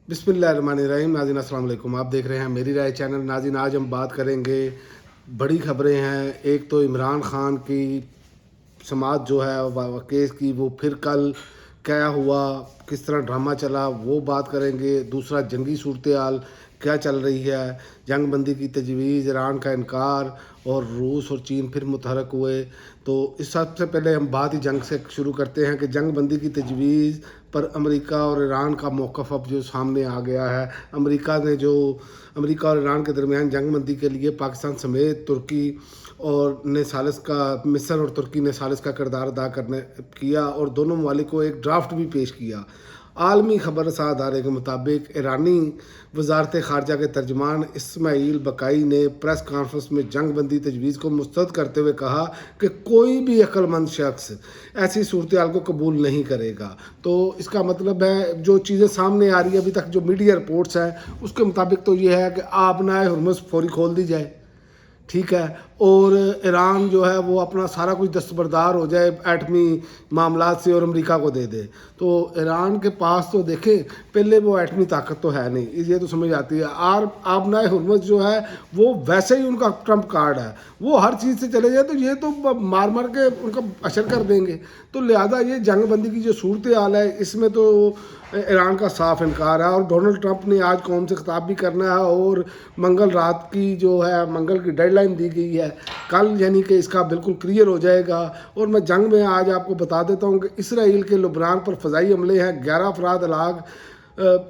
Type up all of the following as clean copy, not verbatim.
बिस्मिल्लाहिर्रहमानिर्रहीम। नाज़रीन अस्सलाम वालेकुम। आप देख रहे हैं मेरी राय चैनल। नाज़रीन आज हम बात करेंगे, बड़ी खबरें हैं। एक तो इमरान खान की समात जो है केस की, वो फिर कल क्या हुआ, किस तरह ड्रामा चला, वो बात करेंगे। दूसरा, जंगी सूरत हाल क्या चल रही है, जंग बंदी की तजवीज़, ईरान का इनकार और रूस और चीन फिर मुतहरक हुए। तो इस सबसे पहले हम बात ही जंग से शुरू करते हैं कि जंग बंदी की तजवीज़ पर अमेरिका और ईरान का मौक़िफ़ अब जो सामने आ गया है। अमेरिका और ईरान के दरमियान जंग बंदी के लिए पाकिस्तान समेत तुर्की और ने सालिस का मिस्र और तुर्की ने सालिस का किरदार अदा करने किया और दोनों ममालिक को एक ड्राफ्ट भी पेश किया। आलमी खबर रसा अदारे के मुताबिक ईरानी वजारत ख़ारजा के तर्जमान इस्माइल बकाई ने प्रेस कॉन्फ्रेंस में जंग बंदी तजवीज़ को मुस्तरद करते हुए कहा कि कोई भी अक्लमंद शख्स ऐसी सूरत हाल को कबूल नहीं करेगा। तो इसका मतलब है, जो चीज़ें सामने आ रही है अभी तक, जो मीडिया रिपोर्ट्स हैं उसके मुताबिक तो ये है कि आबनाए हुर्मुज़ फौरी खोल दी जाए, ठीक है, और ईरान जो है वो अपना सारा कुछ दस्तबरदार हो जाए एटमी मामलात से और अमेरिका को दे दे। तो ईरान के पास तो देखें, पहले वो एटमी ताकत तो है नहीं, ये तो समझ आती है। और आबनाए हुर्मुज़ जो है वो वैसे ही उनका ट्रम्प कार्ड है, वो हर चीज़ से चले जाए तो ये तो मार मार के उनका असर कर देंगे। तो लिहाजा ये जंग बंदी की जो सूरत हाल है, इसमें तो ईरान का साफ इनकार है। और डोनाल्ड ट्रंप ने आज कौम से खिताब भी करना है और मंगल रात की जो है, मंगल की डेडलाइन दी गई है कल, यानी कि इसका बिल्कुल क्लियर हो जाएगा। और मैं जंग में आज आपको बता देता हूँ कि इसराइल के लुबनान पर फ़ज़ाई हमले हैं, 11 अफराद हलाक।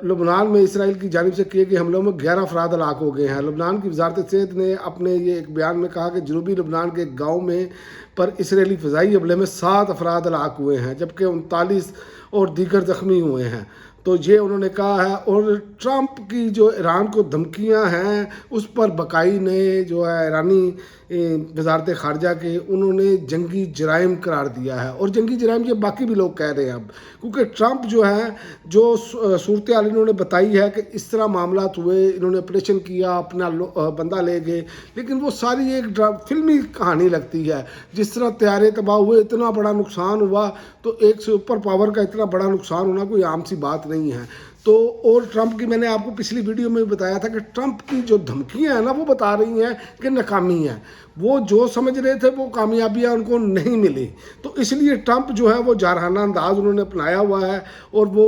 लुबनान में इसराइल की जानिब से किए गए हमलों में 11 अफराद हलाक हो गए हैं। लुबनान की वजारत सेहत ने अपने ये एक बयान में कहा कि जनूबी लुबनान के गाँव में पर इसराइली फ़ज़ाई हमले में 7 अफराद हलाक हुए हैं, जबकि 39 और दीगर ज़ख्मी हुए हैं। तो ये उन्होंने कहा है। और ट्रंप की जो ईरान को धमकियां हैं, उस पर बकाई ने जो है ईरानी वजारत ख़ारजा के, उन्होंने जंगी जराइम करार दिया है। और जंगी जराइम ये बाकी भी लोग कह रहे हैं अब, क्योंकि ट्रंप जो है, जो सूरत हाल इन्होंने बताई है कि इस तरह मामलात हुए, इन्होंने ऑपरेशन किया, अपना बंदा ले गए, लेकिन वो सारी एक फिल्मी कहानी लगती है। जिस तरह तैयारे तबाह हुए, इतना बड़ा नुकसान हुआ, तो एक सुपर पावर का इतना बड़ा नुकसान होना कोई आम सी बात नहीं है। तो और ट्रंप की, मैंने आपको पिछली वीडियो में बताया था कि ट्रंप की जो धमकियां हैं ना, वो बता रही हैं कि नाकामी है। वो जो समझ रहे थे वो कामयाबियां उनको नहीं मिली, तो इसलिए ट्रंप जो है वो जारहाना अंदाज उन्होंने अपनाया हुआ है और वो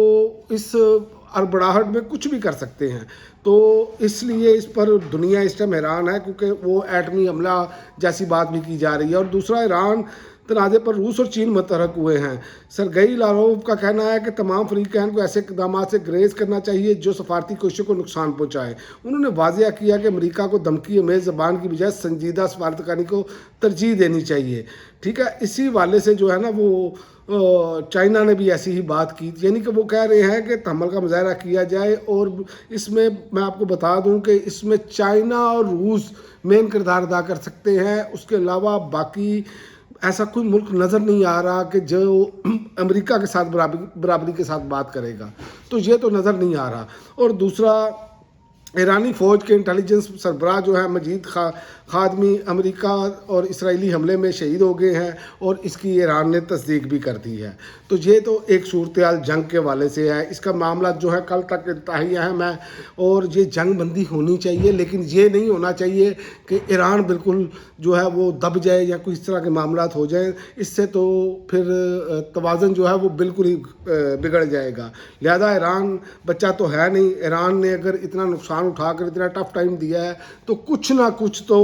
इस अड़बड़ाहट में कुछ भी कर सकते हैं। तो इसलिए इस पर दुनिया इस टाइम हैरान है, क्योंकि वो एटमी हमला जैसी बात भी की जा रही है। और दूसरा, ईरान तनाज़े पर रूस और चीन मुतहरक हुए हैं। सरगई लारोव का कहना है कि तमाम फरीकैन को ऐसे इक़दाम से ग्रेज़ करना चाहिए जो सफारती कोशिशों को नुकसान पहुँचाए। उन्होंने वाज़िया किया कि अमेरिका को धमकी अमेज़ ज़बान की बजाय संजीदा सफारतखानी को तरजीह देनी चाहिए, ठीक है। इसी वाले से जो है ना, वो चाइना ने भी ऐसी ही बात की, यानी कि वो कह रहे हैं कि तहम्मुल का मुज़ाहरा किया जाए। और इसमें मैं आपको बता दूं कि इसमें चाइना और रूस मेन किरदार अदा कर सकते हैं। उसके अलावा बाकी ऐसा कोई मुल्क नज़र नहीं आ रहा कि जो अमेरिका के साथ बराबरी के साथ बात करेगा, तो ये तो नज़र नहीं आ रहा। और दूसरा, ईरानी फ़ौज के इंटेलिजेंस सरबराह जो है मजीद खादमी अमेरिका और इसराइली हमले में शहीद हो गए हैं, और इसकी ईरान ने तस्दीक भी कर दी है। तो ये तो एक सूरत हाल जंग के वाले से है। इसका मामला जो है कल तक इंतहाई अहम है, और ये जंग बंदी होनी चाहिए, लेकिन ये नहीं होना चाहिए कि ईरान बिल्कुल जो है वो दब जाए या कोई इस तरह के मामलात हो जाए। इससे तो फिर तवाज़न जो है वो बिल्कुल ही बिगड़ जाएगा। लिहाजा ईरान बच्चा तो है नहीं। ईरान ने अगर इतना नुकसान उठाकर इतना टफ टाइम दिया है, तो कुछ ना कुछ तो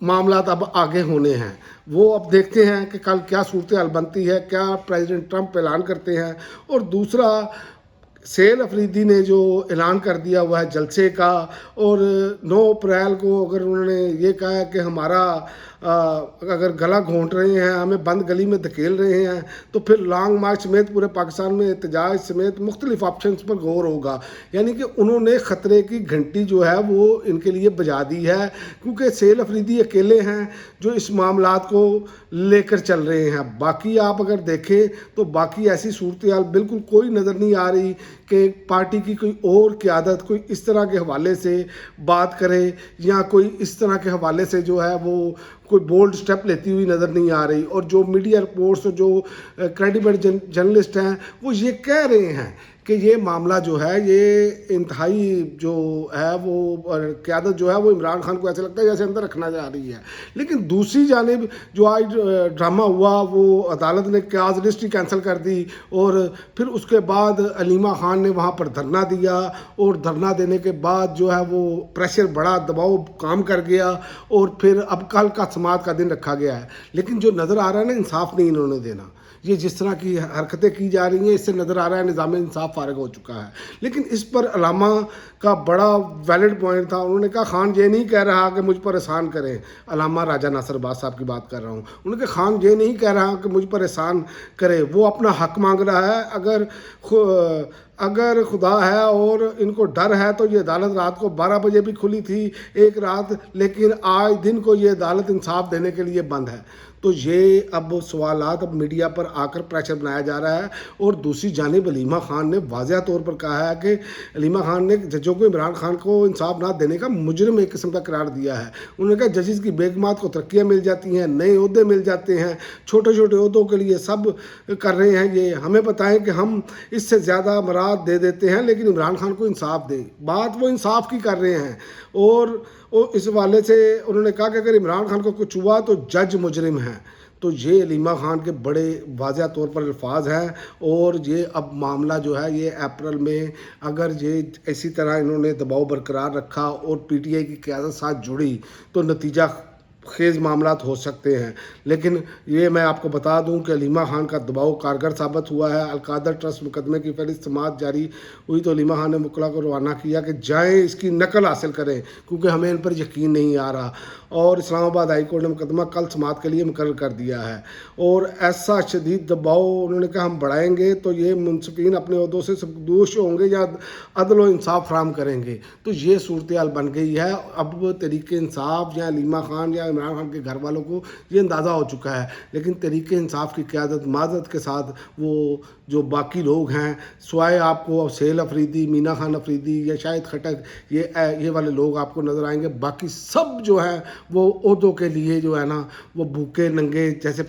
मामलात अब आगे होने हैं। वो अब देखते हैं कि कल क्या सूरत हाल बनती है, क्या प्रेसिडेंट ट्रंप ऐलान करते हैं। और दूसरा, सेल अफरीदी ने जो ऐलान कर दिया हुआ है जलसे का, और 9 अप्रैल को अगर उन्होंने ये कहा है कि हमारा अगर गला घोंट रहे हैं, हमें बंद गली में धकेल रहे हैं, तो फिर लॉन्ग मार्च समेत पूरे पाकिस्तान में एहतजाज समेत मुख्तलिफ ऑप्शंस पर गौर होगा। यानी कि उन्होंने ख़तरे की घंटी जो है वो इनके लिए बजा दी है, क्योंकि सेल अफरीदी अकेले हैं जो इस मामलात को लेकर चल रहे हैं। बाकी आप अगर देखें तो बाकी ऐसी सूरत हाल बिल्कुल कोई नज़र नहीं आ रही कि पार्टी की कोई और क़यादत कोई इस तरह के हवाले से बात करे, या कोई इस तरह के हवाले से जो है वो कोई बोल्ड स्टेप लेती हुई नज़र नहीं आ रही। और जो मीडिया रिपोर्ट्स और जो क्रेडिबल जर्नलिस्ट हैं वो ये कह रहे हैं کہ یہ معاملہ جو ہے یہ انتہائی جو ہے وہ قیادت جو ہے وہ عمران خان کو ایسا لگتا ہے جیسے اندر رکھنا جا رہی ہے. لیکن دوسری جانب جو آج ڈرامہ ہوا وہ عدالت نے کاز لسٹ ہی کینسل کر دی اور پھر اس کے بعد علیمہ خان نے وہاں پر دھرنا دیا اور دھرنا دینے کے بعد جو ہے وہ پریشر بڑا دباؤ کام کر گیا اور پھر اب کل کا سماعت کا دن رکھا گیا ہے. لیکن جو نظر آ رہا ہے نا انصاف نہیں انہوں نے دینا. یہ جس طرح کی حرکتیں کی جا رہی ہیں اس سے نظر آ رہا ہے نظام انصاف فارغ ہو چکا ہے. لیکن اس پر علامہ کا بڑا ویلڈ پوائنٹ تھا. انہوں نے کہا خان یہ نہیں کہہ رہا کہ مجھ پر احسان کریں. علامہ راجہ ناصر باز صاحب کی بات کر رہا ہوں. انہوں نے کہا خان یہ نہیں کہہ رہا کہ مجھ پر احسان کرے. وہ اپنا حق مانگ رہا ہے. اگر خدا ہے اور ان کو ڈر ہے تو یہ عدالت رات کو 12 بجے بھی کھلی تھی ایک رات, لیکن آج دن کو یہ عدالت انصاف دینے کے لیے بند ہے. تو یہ اب سوالات اب میڈیا پر آ کر پریشر بنایا جا رہا ہے. اور دوسری جانب علیمہ خان نے واضح طور پر کہا ہے کہ علیمہ خان نے ججوں کو عمران خان کو انصاف نہ دینے کا مجرم ایک قسم کا قرار دیا ہے. انہوں نے کہا ججز کی بیگمات کو ترقیاں مل جاتی ہیں, نئے عہدے مل جاتے ہیں, چھوٹے چھوٹے عہدوں کے لیے سب کر رہے ہیں. یہ ہمیں بتائیں کہ ہم اس سے زیادہ مراد دے دیتے ہیں لیکن عمران خان کو انصاف دیں. بات وہ انصاف کی کر رہے ہیں. اور اس حوالے سے انہوں نے کہا کہ اگر عمران خان کو کچھ ہوا تو جج مجرم ہیں. تو یہ علیمہ خان کے بڑے واضح طور پر الفاظ ہیں. اور یہ اب معاملہ جو ہے یہ اپریل میں اگر یہ اسی طرح انہوں نے دباؤ برقرار رکھا اور پی ٹی آئی کی قیادت ساتھ جڑی تو نتیجہ خیز معاملات ہو سکتے ہیں. لیکن یہ میں آپ کو بتا دوں کہ علیمہ خان کا دباؤ کارگر ثابت ہوا ہے. القادر ٹرسٹ مقدمے کی فہرست سماعت جاری ہوئی تو علیمہ خان نے وکلا کو روانہ کیا کہ جائیں اس کی نقل حاصل کریں کیونکہ ہمیں ان پر یقین نہیں آ رہا. اور اسلام آباد ہائی کورٹ نے مقدمہ کل سماعت کے لیے مقرر کر دیا ہے. اور ایسا شدید دباؤ انہوں نے کہا ہم بڑھائیں گے تو یہ منصفین اپنے عہدوں سے سبکدوش ہوں گے یا عدل و انصاف فراہم کریں گے. تو یہ صورتحال بن گئی ہے. اب تحریک انصاف یا علیمہ خان یا عمران خان کے گھر والوں کو یہ اندازہ ہو چکا ہے. لیکن تحریک انصاف کی قیادت معذرت کے ساتھ وہ جو باقی لوگ ہیں سوائے آپ کو سہیل افریدی, مینا خان افریدی یا شاہد خٹک یہ والے لوگ آپ کو نظر آئیں گے. باقی سب جو ہیں وہ عہدوں کے لیے جو ہے نا وہ بھوکے ننگے جیسے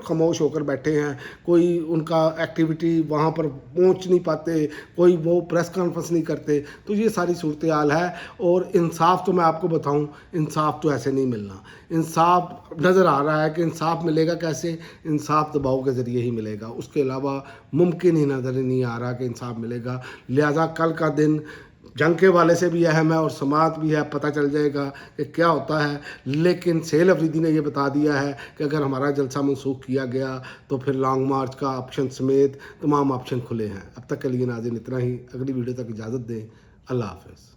خاموش ہو کر بیٹھے ہیں. کوئی ان کا ایکٹیویٹی وہاں پر پہنچ نہیں پاتے, کوئی وہ پریس کانفرنس نہیں کرتے. تو یہ ساری صورتحال ہے. اور انصاف تو میں آپ کو بتاؤں انصاف تو ایسے نہیں ملنا. انصاف نظر آ رہا ہے کہ انصاف ملے گا کیسے, انصاف دباؤ کے ذریعے ہی ملے گا. اس کے علاوہ ممکن ہی نظر نہیں آ رہا کہ انصاف ملے گا. لہذا کل کا دن جنگ کے والے سے بھی اہم ہے اور سماعت بھی ہے, پتہ چل جائے گا کہ کیا ہوتا ہے. لیکن سہیل افریدی نے یہ بتا دیا ہے کہ اگر ہمارا جلسہ منسوخ کیا گیا تو پھر لانگ مارچ کا آپشن سمیت تمام آپشن کھلے ہیں. اب تک کے لیے ناظرین اتنا ہی. اگلی ویڈیو تک اجازت دیں. اللہ حافظ.